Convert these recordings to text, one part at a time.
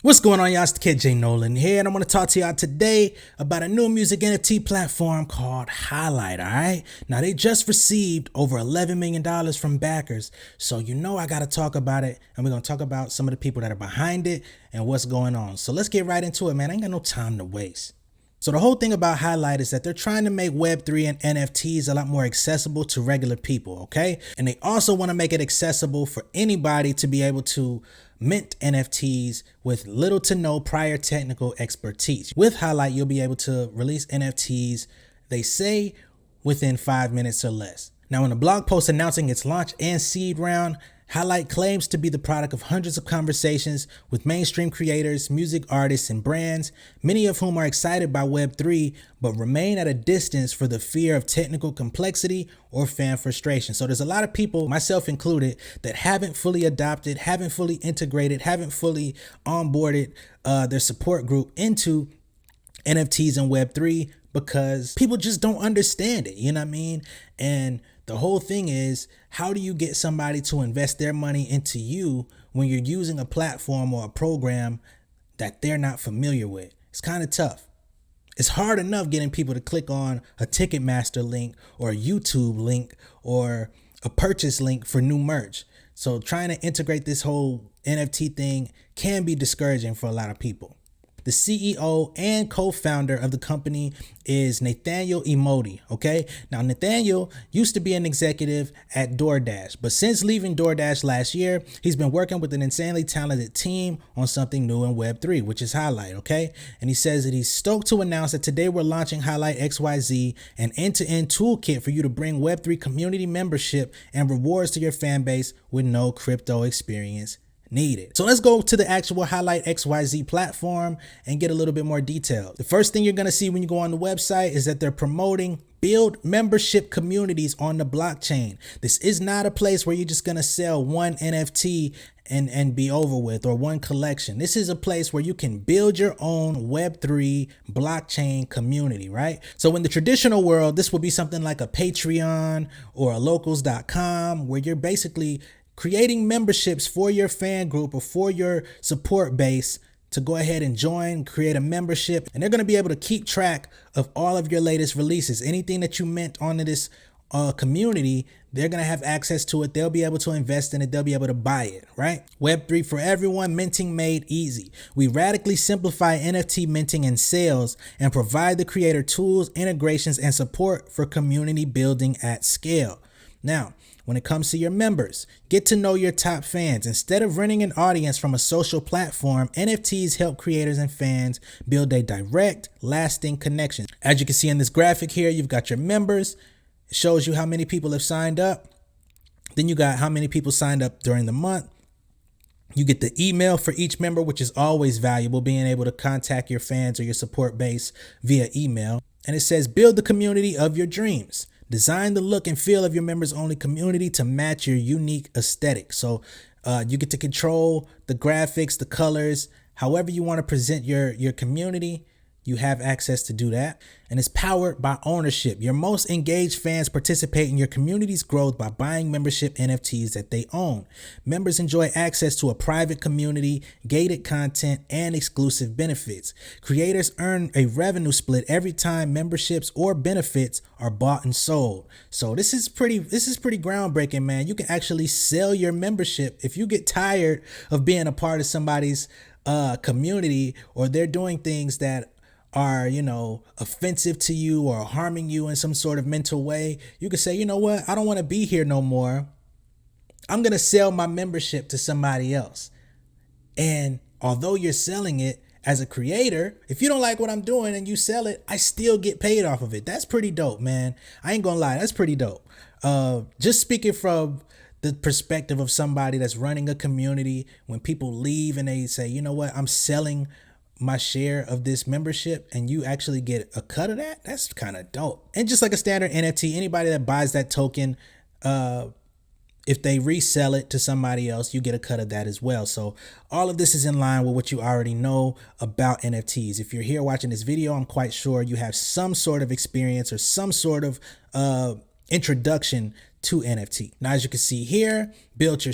What's going on, y'all? It's the kid J Nolan here, and I'm going to talk to y'all today about a new music NFT platform called Highlight, alright? Now, they just received over $11 million from backers, so you know I got to talk about it, and we're going to talk about some of the people that are behind it and what's going on. So let's get right into it, man. I ain't got no time to waste. So the whole thing about Highlight is that they're trying to make Web3 and NFTs a lot more accessible to regular people, okay? And they also want to make it accessible for anybody to be able to mint NFTs with little to no prior technical expertise. With Highlight, you'll be able to release NFTs, they say, within 5 minutes or less. Now, in a blog post announcing its launch and seed round, Highlight claims to be the product of hundreds of conversations with mainstream creators, music artists, and brands, many of whom are excited by Web3, but remain at a distance for the fear of technical complexity or fan frustration. So there's a lot of people, myself included, that haven't fully adopted, haven't fully integrated, haven't fully onboarded their support group into NFTs and Web3 because people just don't understand it, you know what I mean? And the whole thing is, how do you get somebody to invest their money into you when you're using a platform or a program that they're not familiar with? It's kind of tough. It's hard enough getting people to click on a Ticketmaster link or a YouTube link or a purchase link for new merch. So trying to integrate this whole NFT thing can be discouraging for a lot of people. The CEO and co-founder of the company is Nathaniel Emoti, okay? Now, Nathaniel used to be an executive at DoorDash, but since leaving DoorDash last year, he's been working with an insanely talented team on something new in Web3, which is Highlight, okay? And he says that he's stoked to announce that today we're launching Highlight XYZ, an end-to-end toolkit for you to bring Web3 community membership and rewards to your fan base with no crypto experience needed. So let's go to the actual Highlight XYZ platform and get a little bit more detail. The first thing you're going to see when you go on the website is that they're promoting build membership communities on the blockchain. This is not a place where you're just going to sell one NFT and be over with, or one collection. This is a place where you can build your own Web3 blockchain community, right? So in the traditional world, this would be something like a Patreon or a locals.com, where you're basically creating memberships for your fan group or for your support base to go ahead and join, create a membership, and they're going to be able to keep track of all of your latest releases. Anything that you mint onto this community, they're going to have access to it. They'll be able to invest in it. They'll be able to buy it, right? Web3 for everyone, minting made easy. We radically simplify NFT minting and sales and provide the creator tools, integrations, and support for community building at scale. Now, when it comes to your members, get to know your top fans. Instead of renting an audience from a social platform, NFTs help creators and fans build a direct, lasting connection. As you can see in this graphic here, you've got your members. It shows you how many people have signed up. Then you got how many people signed up during the month. You get the email for each member, which is always valuable, being able to contact your fans or your support base via email. And it says, build the community of your dreams. Design the look and feel of your members only community to match your unique aesthetic. So you get to control the graphics, the colors, however you want to present your community. You have access to do that. And it's powered by ownership. Your most engaged fans participate in your community's growth by buying membership NFTs that they own. Members enjoy access to a private community, gated content, and exclusive benefits. Creators earn a revenue split every time memberships or benefits are bought and sold. So this is pretty groundbreaking, man. You can actually sell your membership if you get tired of being a part of somebody's community, or they're doing things that are, offensive to you or harming you in some sort of mental way. You can say, you know what, I don't want to be here no more. I'm going to sell my membership to somebody else. And although you're selling it as a creator, if you don't like what I'm doing and you sell it, I still get paid off of it. That's pretty dope, man. I ain't gonna lie, that's pretty dope. Just speaking from the perspective of somebody that's running a community, when people leave and they say, you know what, I'm selling my share of this membership and you actually get a cut of that, that's kind of dope. And just like a standard NFT, anybody that buys that token, if they resell it to somebody else, you get a cut of that as well. So all of this is in line with what you already know about NFTs. If you're here watching this video, I'm quite sure you have some sort of experience or some sort of introduction to NFT. Now, as you can see here, built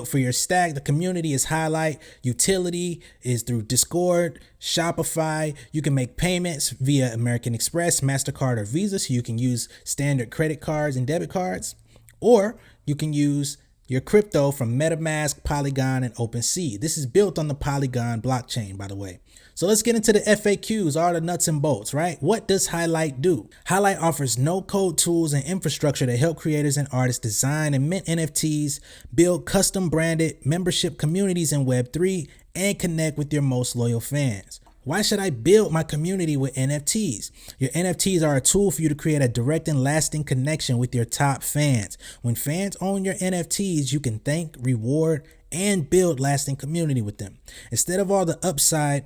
for your stack. The community is Highlight. Utility is through Discord, Shopify. You can make payments via American Express, MasterCard, or Visa. So you can use standard credit cards and debit cards, or you can use your crypto from MetaMask, Polygon, and OpenSea. This is built on the Polygon blockchain, by the way. So let's get into the FAQs, all the nuts and bolts, right? What does Highlight do? Highlight offers no-code tools and infrastructure to help creators and artists design and mint NFTs, build custom branded membership communities in Web3, and connect with your most loyal fans. Why should I build my community with NFTs? Your NFTs are a tool for you to create a direct and lasting connection with your top fans. When fans own your NFTs, you can thank, reward, and build lasting community with them. Instead of all the upside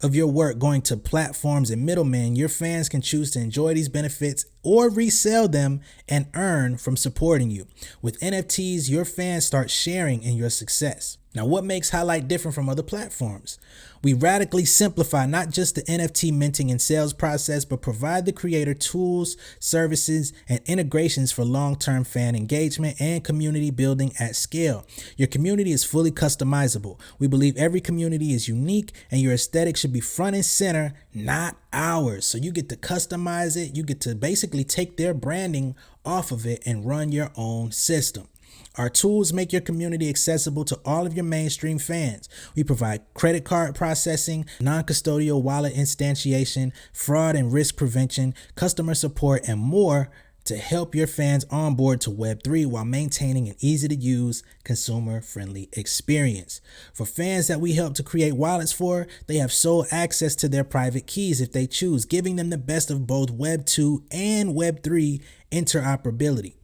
of your work going to platforms and middlemen, your fans can choose to enjoy these benefits or resell them and earn from supporting you. With NFTs, your fans start sharing in your success. Now, what makes Highlight different from other platforms? We radically simplify not just the NFT minting and sales process, but provide the creator tools, services, and integrations for long-term fan engagement and community building at scale. Your community is fully customizable. We believe every community is unique and your aesthetic should be front and center, not ours. So you get to customize it. You get to basically take their branding off of it and run your own system. Our tools make your community accessible to all of your mainstream fans. We provide credit card processing, non-custodial wallet instantiation, fraud and risk prevention, customer support, and more to help your fans onboard to Web3 while maintaining an easy-to-use, consumer-friendly experience. For fans that we help to create wallets for, they have sole access to their private keys if they choose, giving them the best of both Web2 and Web3 interoperability.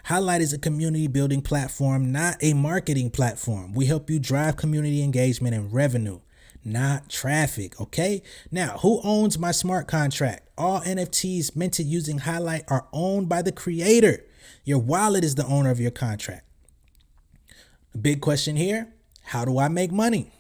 Highlight is a community building platform, not a marketing platform. We help you drive community engagement and revenue, not traffic, okay? Now, who owns my smart contract? All NFTs minted using Highlight are owned by the creator. Your wallet is the owner of your contract. The big question here, how do I make money?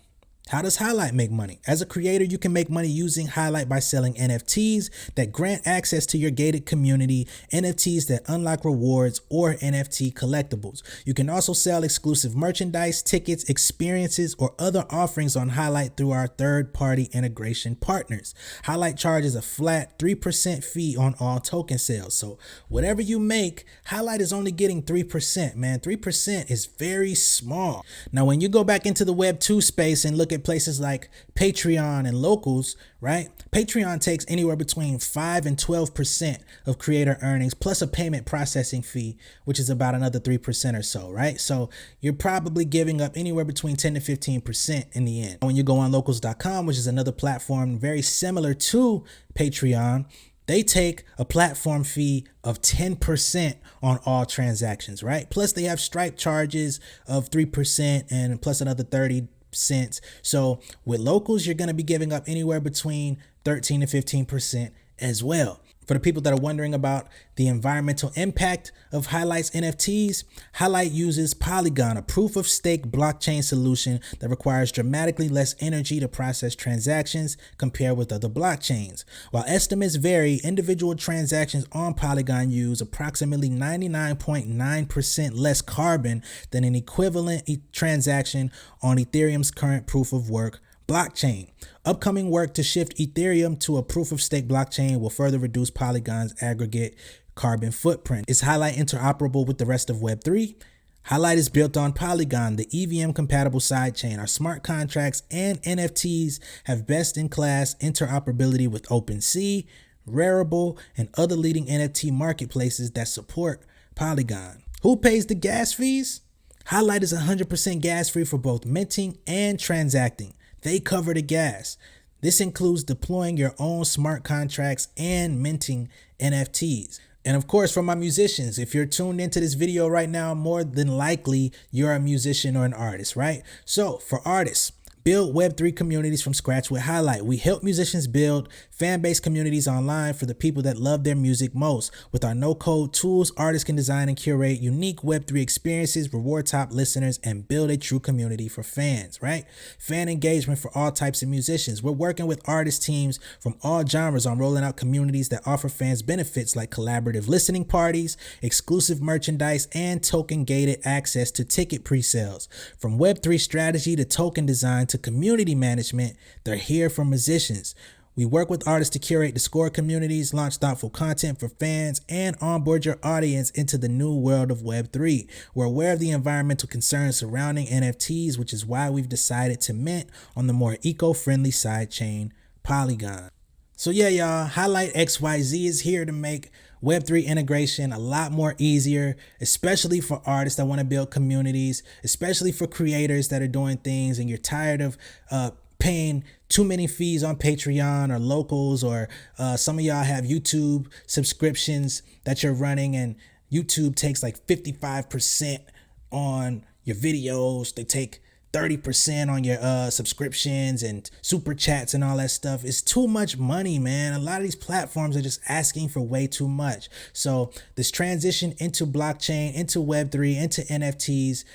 How does Highlight make money? As a creator, you can make money using Highlight by selling NFTs that grant access to your gated community, NFTs that unlock rewards, or NFT collectibles. You can also sell exclusive merchandise, tickets, experiences, or other offerings on Highlight through our third-party integration partners. Highlight charges a flat 3% fee on all token sales. So whatever you make, Highlight is only getting 3%, man. 3% is very small. Now, when you go back into the Web2 space and look at places like Patreon and locals, right? Patreon takes anywhere between 5 and 12% of creator earnings plus a payment processing fee, which is about another 3% or so, right? So you're probably giving up anywhere between 10 to 15% in the end. When you go on locals.com, which is another platform very similar to Patreon, they take a platform fee of 10% on all transactions, right? Plus they have Stripe charges of 3% and plus another 30 cents. So with locals, you're going to be giving up anywhere between 13 to 15% as well. For the people that are wondering about the environmental impact of Highlight's NFTs, Highlight uses Polygon, a proof-of-stake blockchain solution that requires dramatically less energy to process transactions compared with other blockchains. While estimates vary, individual transactions on Polygon use approximately 99.9% less carbon than an equivalent transaction on Ethereum's current proof-of-work blockchain. Upcoming work to shift Ethereum to a proof-of-stake blockchain will further reduce Polygon's aggregate carbon footprint. Is Highlight interoperable with the rest of Web3? Highlight is built on Polygon, the EVM-compatible sidechain. Our smart contracts and NFTs have best-in-class interoperability with OpenSea, Rarible, and other leading NFT marketplaces that support Polygon. Who pays the gas fees? Highlight is 100% gas-free for both minting and transacting. They cover the gas. This includes deploying your own smart contracts and minting NFTs. And of course, for my musicians, if you're tuned into this video right now, more than likely you're a musician or an artist, right? So for artists, build Web3 communities from scratch with Highlight. We help musicians build fan-based communities online for the people that love their music most. With our no-code tools, artists can design and curate unique Web3 experiences, reward top listeners, and build a true community for fans, right? Fan engagement for all types of musicians. We're working with artist teams from all genres on rolling out communities that offer fans benefits like collaborative listening parties, exclusive merchandise, and token-gated access to ticket pre-sales. From Web3 strategy to token design to community management, they're here for musicians. We work with artists to curate Discord communities, launch thoughtful content for fans, and onboard your audience into the new world of Web3. We're aware of the environmental concerns surrounding NFTs, which is why we've decided to mint on the more eco-friendly sidechain Polygon. So yeah, y'all, Highlight XYZ is here to make Web3 integration a lot more easier, especially for artists that want to build communities, especially for creators that are doing things and you're tired of paying too many fees on Patreon or locals, or some of y'all have YouTube subscriptions that you're running and YouTube takes like 55% on your videos. They take 30% on your subscriptions and super chats and all that stuff. It's too much money, man. A lot of these platforms are just asking for way too much. So this transition into blockchain, into Web3, into NFTs,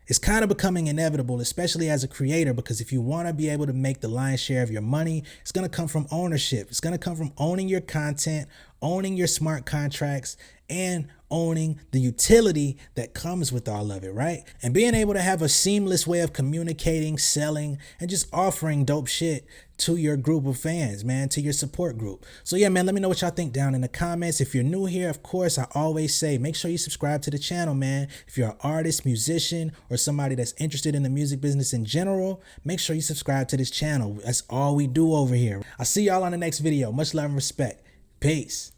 it's kind of becoming inevitable, especially as a creator, because if you want to be able to make the lion's share of your money, it's going to come from ownership. It's going to come from owning your content, owning your smart contracts, and owning the utility that comes with all of it, right? And being able to have a seamless way of communicating, selling, and just offering dope shit to your group of fans, man, to your support group. So yeah, man, let me know what y'all think down in the comments. If you're new here, of course, I always say, make sure you subscribe to the channel, man. If you're an artist, musician, or somebody that's interested in the music business in general, make sure you subscribe to this channel. That's all we do over here. I'll see y'all on the next video. Much love and respect. Peace.